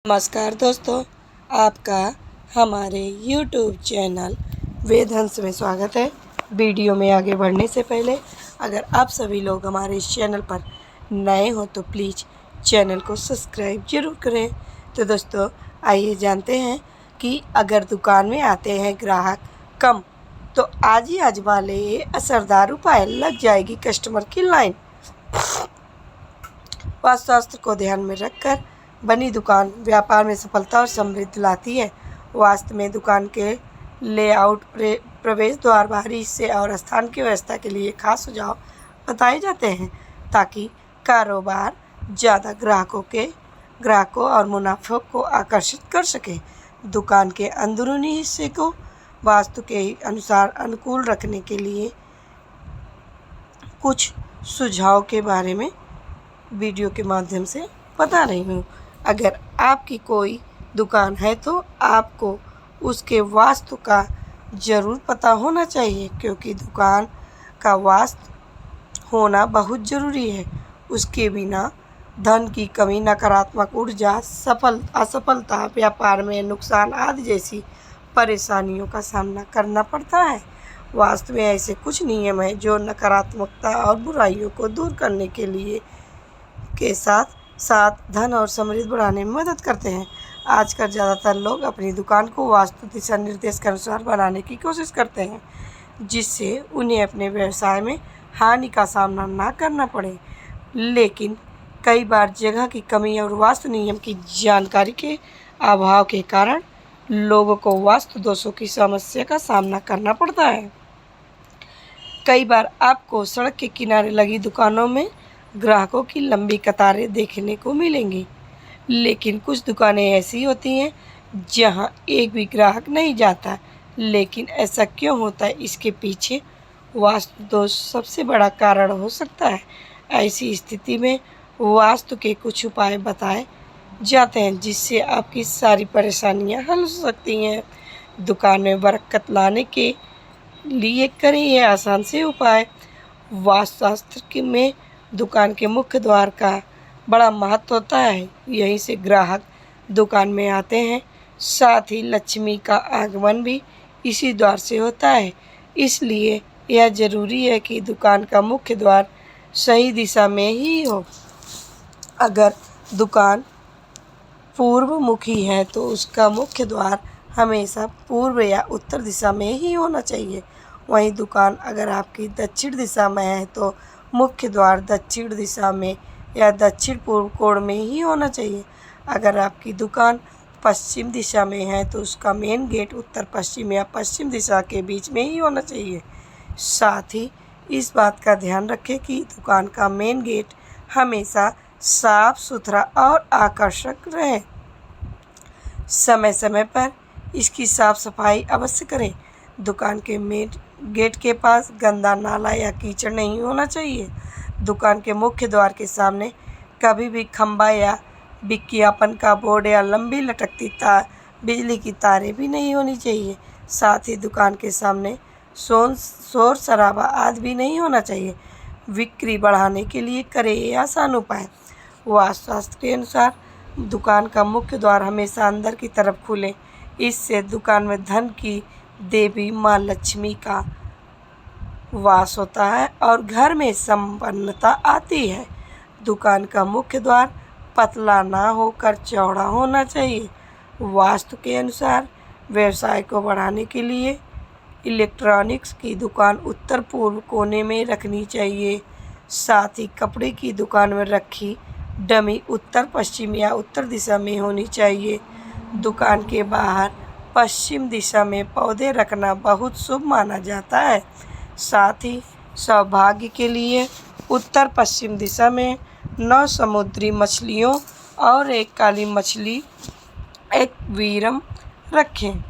नमस्कार दोस्तों, आपका हमारे YouTube चैनल वेद हंस में स्वागत है। वीडियो में आगे बढ़ने से पहले अगर आप सभी लोग हमारे इस चैनल पर नए हो तो प्लीज़ चैनल को सब्सक्राइब ज़रूर करें। तो दोस्तों आइए जानते हैं कि अगर दुकान में आते हैं ग्राहक कम तो आज ही आजमा ले असरदार उपाय, लग जाएगी कस्टमर की लाइन। वास्तुशास्त्र को ध्यान में रखकर बनी दुकान व्यापार में सफलता और समृद्धि लाती है। वास्तु में दुकान के लेआउट, प्रवेश द्वार, बाहरी हिस्से और स्थान की व्यवस्था के लिए खास सुझाव बताए जाते हैं ताकि कारोबार ज़्यादा ग्राहकों और मुनाफे को आकर्षित कर सके। दुकान के अंदरूनी हिस्से को वास्तु के अनुसार अनुकूल रखने के लिए कुछ सुझाव के बारे में वीडियो के माध्यम से बता रही हूँ। अगर आपकी कोई दुकान है तो आपको उसके वास्तु का ज़रूर पता होना चाहिए, क्योंकि दुकान का वास्तु होना बहुत ज़रूरी है। उसके बिना धन की कमी, नकारात्मक ऊर्जा, असफलता, व्यापार में नुकसान आदि जैसी परेशानियों का सामना करना पड़ता है। वास्तु में ऐसे कुछ नियम हैं जो नकारात्मकता और बुराइयों को दूर करने के साथ साथ धन और समृद्धि बढ़ाने में मदद करते हैं। आजकल ज़्यादातर लोग अपनी दुकान को वास्तु दिशा निर्देश के अनुसार बनाने की कोशिश करते हैं, जिससे उन्हें अपने व्यवसाय में हानि का सामना ना करना पड़े। लेकिन कई बार जगह की कमी और वास्तु नियम की जानकारी के अभाव के कारण लोगों को वास्तु दोषों की समस्या का सामना करना पड़ता है। कई बार आपको सड़क के किनारे लगी दुकानों में ग्राहकों की लंबी कतारें देखने को मिलेंगी, लेकिन कुछ दुकानें ऐसी होती हैं जहां एक भी ग्राहक नहीं जाता। लेकिन ऐसा क्यों होता है? इसके पीछे वास्तु दोष सबसे बड़ा कारण हो सकता है। ऐसी स्थिति में वास्तु के कुछ उपाय बताए जाते हैं जिससे आपकी सारी परेशानियां हल हो सकती हैं। दुकान में बरकत लाने के लिए करें ये आसान से उपाय। वास्तुशास्त्र में दुकान के मुख्य द्वार का बड़ा महत्व होता है। यहीं से ग्राहक दुकान में आते हैं। साथ ही लक्ष्मी का आगमन भी इसी द्वार से होता है। इसलिए यह ज़रूरी है कि दुकान का मुख्य द्वार सही दिशा में ही हो। अगर दुकान पूर्व मुखी है तो उसका मुख्य द्वार हमेशा पूर्व या उत्तर दिशा में ही होना चाहिए। वहीं दुकान अगर आपकी दक्षिण दिशा में है तो मुख्य द्वार दक्षिण दिशा में या दक्षिण पूर्व कोण में ही होना चाहिए। अगर आपकी दुकान पश्चिम दिशा में है तो उसका मेन गेट उत्तर पश्चिम या पश्चिम दिशा के बीच में ही होना चाहिए। साथ ही इस बात का ध्यान रखें कि दुकान का मेन गेट हमेशा साफ सुथरा और आकर्षक रहे। समय समय पर इसकी साफ सफाई अवश्य करें। दुकान के मेन गेट के पास गंदा नाला या कीचड़ नहीं होना चाहिए। दुकान के मुख्य द्वार के सामने कभी भी खंभा या विज्ञापन का बोर्ड या लंबी लटकती बिजली की तारें भी नहीं होनी चाहिए। साथ ही दुकान के सामने शोर शराबा आदि भी नहीं होना चाहिए। बिक्री बढ़ाने के लिए करें ये आसान उपाय। वास्तुशास्त्र के अनुसार दुकान का मुख्य द्वार हमेशा अंदर की तरफ खुले। इससे दुकान में धन की देवी माँ लक्ष्मी का वास होता है और घर में संपन्नता आती है। दुकान का मुख्य द्वार पतला ना होकर चौड़ा होना चाहिए। वास्तु के अनुसार व्यवसाय को बढ़ाने के लिए इलेक्ट्रॉनिक्स की दुकान उत्तर पूर्व कोने में रखनी चाहिए। साथ ही कपड़े की दुकान में रखी डमी उत्तर पश्चिम या उत्तर दिशा में होनी चाहिए। दुकान के बाहर पश्चिम दिशा में पौधे रखना बहुत शुभ माना जाता है। साथ ही सौभाग्य के लिए उत्तर पश्चिम दिशा में 9 समुद्री मछलियों और एक काली मछली, एक वीरम रखें।